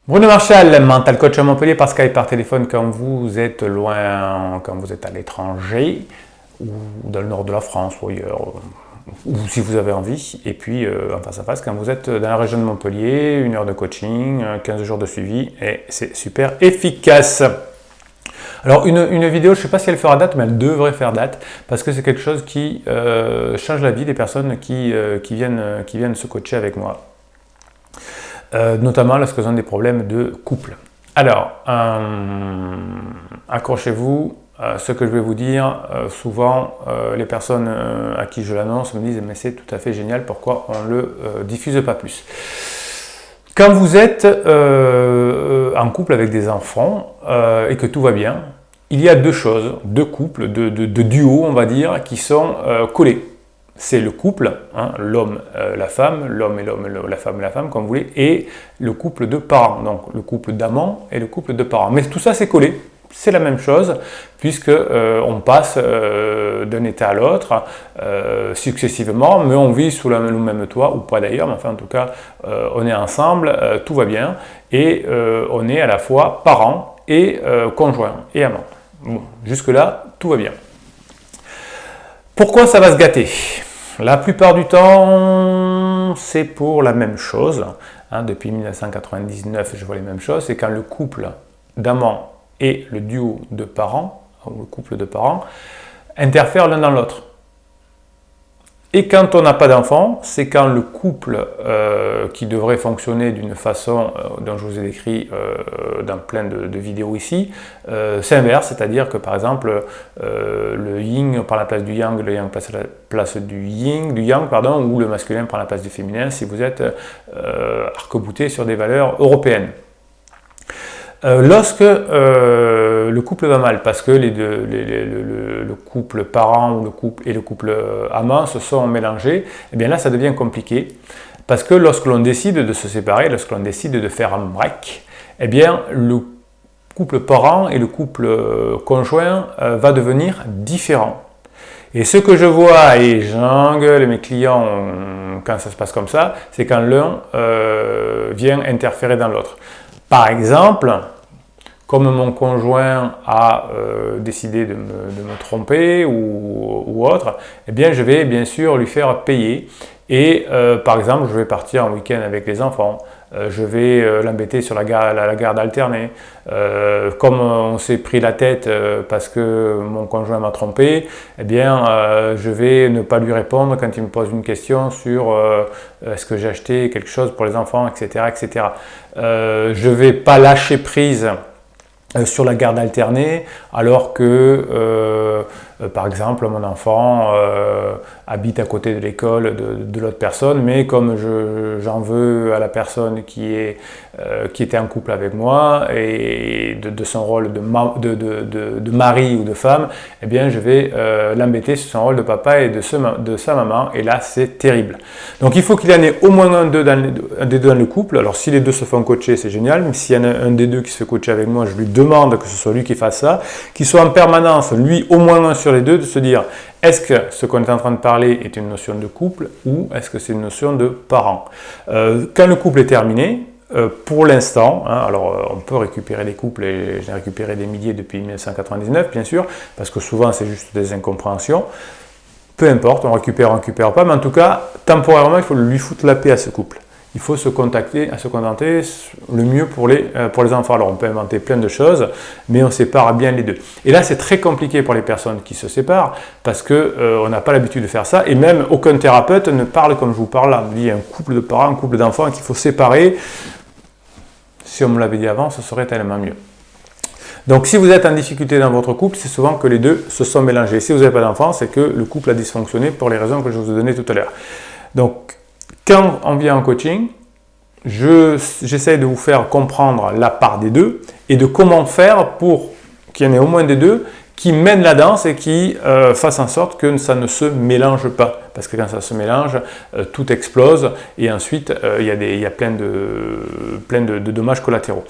Bruno Marchal, mental coach à Montpellier par Skype, par téléphone quand vous êtes loin, quand vous êtes à l'étranger, ou dans le nord de la France ou ailleurs, ou si vous avez envie, et puis en face à face quand vous êtes dans la région de Montpellier, 1 heure de coaching, 15 jours de suivi, et c'est super efficace. Alors une vidéo, je ne sais pas si elle fera date, mais elle devrait faire date, parce que c'est quelque chose qui change la vie des personnes qui viennent se coacher avec moi. Notamment lorsqu'ils ont des problèmes de couple. Alors, accrochez-vous, ce que je vais vous dire, souvent les personnes à qui je l'annonce me disent « mais c'est tout à fait génial, pourquoi on ne le diffuse pas plus ?» Quand vous êtes en couple avec des enfants et que tout va bien, il y a deux choses, deux couples, deux duos on va dire, qui sont collés. C'est le couple, hein, l'homme, la femme, l'homme et l'homme, la femme, comme vous voulez, et le couple de parents, donc le couple d'amants et le couple de parents. Mais tout ça, c'est collé, c'est la même chose, puisque on passe d'un état à l'autre successivement, mais on vit sous le même toit, ou pas d'ailleurs, mais enfin en tout cas, on est ensemble, tout va bien, et on est à la fois parents et conjoints et amants. Bon, jusque-là, tout va bien. Pourquoi ça va se gâter ? La plupart du temps, c'est pour la même chose. Hein, depuis 1999, je vois les mêmes choses. C'est quand le couple d'amants et le duo de parents, ou le couple de parents, interfèrent l'un dans l'autre. Et quand on n'a pas d'enfant, c'est quand le couple qui devrait fonctionner d'une façon dont je vous ai décrit dans plein de vidéos ici, s'inverse, c'est-à-dire que par exemple le yin prend la place du yang, le yang place la place du yang, pardon, ou le masculin prend la place du féminin si vous êtes arc-bouté sur des valeurs européennes. Lorsque le couple va mal, parce que le couple parent ou le couple amant se sont mélangés, et bien là ça devient compliqué, parce que lorsque l'on décide de se séparer, lorsque l'on décide de faire un break, et bien le couple parent et le couple conjoint va devenir différent. Et ce que je vois, et j'engueule mes clients quand ça se passe comme ça, c'est quand l'un vient interférer dans l'autre. Par exemple, comme mon conjoint a décidé de me tromper ou autre, eh bien je vais bien sûr lui faire payer. Et par exemple, je vais partir en week-end avec les enfants, je vais l'embêter sur la garde alternée. Comme on s'est pris la tête parce que mon conjoint m'a trompé, eh bien je vais ne pas lui répondre quand il me pose une question sur est-ce que j'ai acheté quelque chose pour les enfants, etc. etc. Je ne vais pas lâcher prise sur la garde alternée, alors que, par exemple, mon enfant habite à côté de l'école de l'autre personne, mais comme j'en veux à la personne qui était en couple avec moi, et de son rôle de mari ou de femme, eh bien, je vais l'embêter sur son rôle de papa et de sa maman, et là, c'est terrible. Donc, il faut qu'il y en ait au moins un des deux dans le couple. Alors, si les deux se font coacher, c'est génial, mais s'il y en a un des deux qui se fait coacher avec moi, je lui demande que ce soit lui qui fasse ça, qu'il soit en permanence, lui au moins un sur les deux, de se dire est-ce que ce qu'on est en train de parler est une notion de couple ou est-ce que c'est une notion de parent. Quand le couple est terminé, pour l'instant, hein, alors on peut récupérer les couples, et j'ai récupéré des milliers depuis 1999 bien sûr, parce que souvent c'est juste des incompréhensions. Peu importe, on récupère pas, mais en tout cas, temporairement, il faut lui foutre la paix à ce couple. Il faut se contenter le mieux pour les enfants. Alors on peut inventer plein de choses, mais on sépare bien les deux. Et là c'est très compliqué pour les personnes qui se séparent, parce qu'on n'a pas l'habitude de faire ça, et même aucun thérapeute ne parle comme je vous parle là. Il y a un couple de parents, un couple d'enfants qu'il faut séparer. Si on me l'avait dit avant, ce serait tellement mieux. Donc si vous êtes en difficulté dans votre couple, c'est souvent que les deux se sont mélangés. Si vous n'avez pas d'enfant, c'est que le couple a dysfonctionné pour les raisons que je vous ai données tout à l'heure. Donc quand on vient en coaching, j'essaie de vous faire comprendre la part des deux et de comment faire pour qu'il y en ait au moins des deux qui mènent la danse et qui fassent en sorte que ça ne se mélange pas. Parce que quand ça se mélange, tout explose et ensuite il y a plein de dommages collatéraux.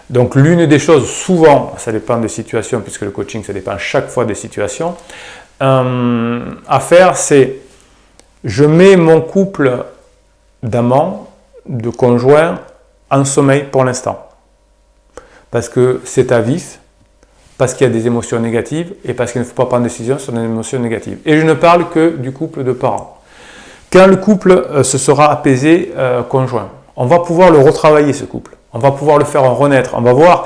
Donc l'une des choses, souvent, ça dépend des situations, puisque le coaching, ça dépend chaque fois des situations, à faire, c'est je mets mon couple d'amants, de conjoints, en sommeil pour l'instant. parce que c'est à vif, parce qu'il y a des émotions négatives et parce qu'il ne faut pas prendre de décision sur des émotions négatives. Et je ne parle que du couple de parents. Quand le couple se sera apaisé conjoint, on va pouvoir le retravailler, ce couple. On va pouvoir le faire renaître. On va voir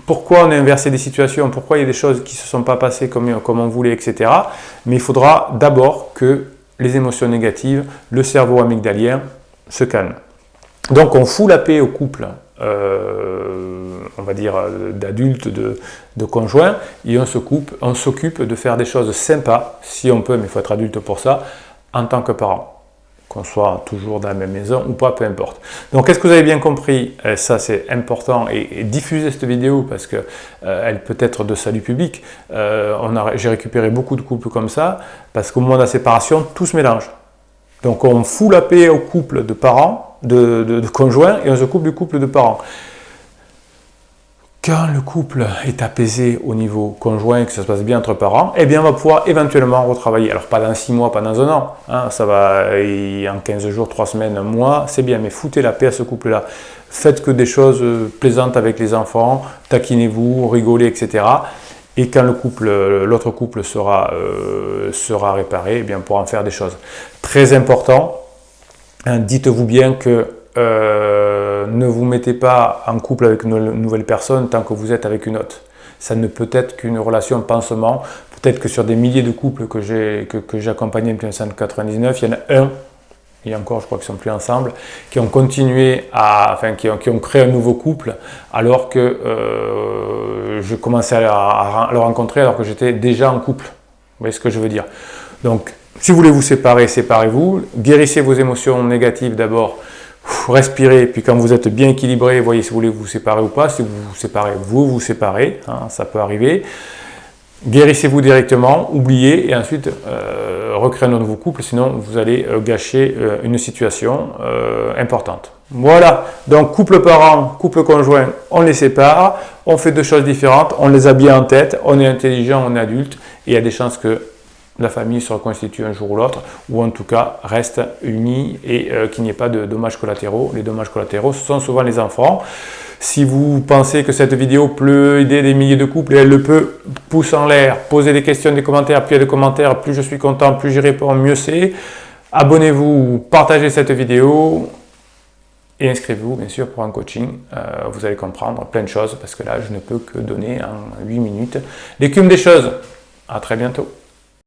pourquoi on a inversé des situations, pourquoi il y a des choses qui ne se sont pas passées comme on voulait, etc. Mais il faudra d'abord que les émotions négatives, le cerveau amygdalien se calme. Donc on fout la paix au couple, on va dire d'adultes, de conjoints, et on s'occupe de faire des choses sympas, si on peut, mais il faut être adulte pour ça, en tant que parent. Qu'on soit toujours dans la même maison ou pas, peu importe. Donc, est-ce que vous avez bien compris? Ça, c'est important. Et diffuser cette vidéo parce que elle peut être de salut public. J'ai récupéré beaucoup de couples comme ça parce qu'au moment de la séparation, tout se mélange. Donc, on fout la paix au couple de parents, de conjoints, et on se coupe du couple de parents. Quand le couple est apaisé au niveau conjoint, que ça se passe bien entre parents, eh bien on va pouvoir éventuellement retravailler. Alors pas dans 6 mois, pas dans 1 an, hein, ça va en 15 jours, 3 semaines, 1 mois, c'est bien, mais foutez la paix à ce couple-là. Faites que des choses plaisantes avec les enfants, taquinez-vous, rigolez, etc. Et quand l'autre couple sera réparé, eh bien on pourra en faire des choses. Très important, hein, dites-vous bien que ne vous mettez pas en couple avec une nouvelle personne tant que vous êtes avec une autre. Ça ne peut être qu'une relation pansement. Peut-être que sur des milliers de couples que j'ai accompagnés en 1999, il y en a un, et encore je crois qu'ils ne sont plus ensemble, qui ont continué qui ont créé un nouveau couple alors que je commençais à le rencontrer alors que j'étais déjà en couple. Vous voyez ce que je veux dire? Donc, si vous voulez vous séparer, séparez-vous. Guérissez vos émotions négatives d'abord. Respirez, puis quand vous êtes bien équilibré, voyez si vous voulez vous séparer ou pas. Si vous vous séparez, vous séparez, hein, ça peut arriver. Guérissez-vous directement, oubliez, et ensuite recréez un nouveau couple, sinon vous allez gâcher une situation importante. Voilà, donc couple parent, couple conjoint, on les sépare, on fait 2 choses différentes, on les a bien en tête, on est intelligent, on est adulte, et il y a des chances que la famille se reconstitue un jour ou l'autre, ou en tout cas reste unie et qu'il n'y ait pas de dommages collatéraux. Les dommages collatéraux, ce sont souvent les enfants. Si vous pensez que cette vidéo peut aider des milliers de couples, et elle le peut, pouce en l'air, posez des questions, des commentaires, plus il y a de commentaires, plus je suis content, plus j'y réponds, mieux c'est. Abonnez-vous, partagez cette vidéo et inscrivez-vous bien sûr pour un coaching. Vous allez comprendre plein de choses parce que là, je ne peux que donner en 8 minutes l'écume des choses. À très bientôt.